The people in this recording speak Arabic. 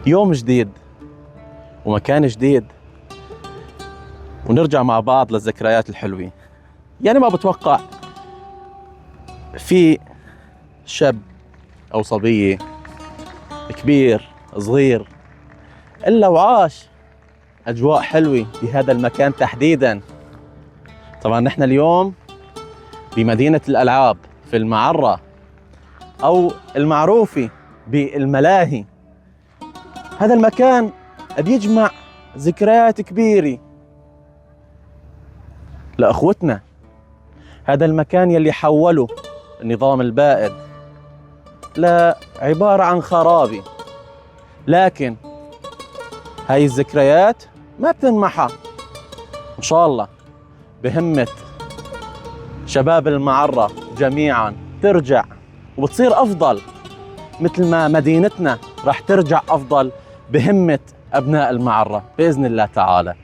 يوم جديد ومكان جديد، ونرجع مع بعض للذكريات الحلوة. يعني ما بتوقع في شاب أو صبية، كبير صغير، إلا وعاش أجواء حلوة بهذا المكان تحديداً. طبعاً نحن اليوم بمدينة الألعاب في المعرة، أو المعروفة بالملاهي. هذا المكان بيجمع ذكريات كبيرة لأخوتنا. هذا المكان يلي حوله النظام البائد لعبارة عن خرابة، لكن هاي الذكريات ما بتنمحى. إن شاء الله بهمة شباب المعرة جميعا ترجع وبتصير أفضل، مثل ما مدينتنا راح ترجع أفضل بهمة أبناء المعرة بإذن الله تعالى.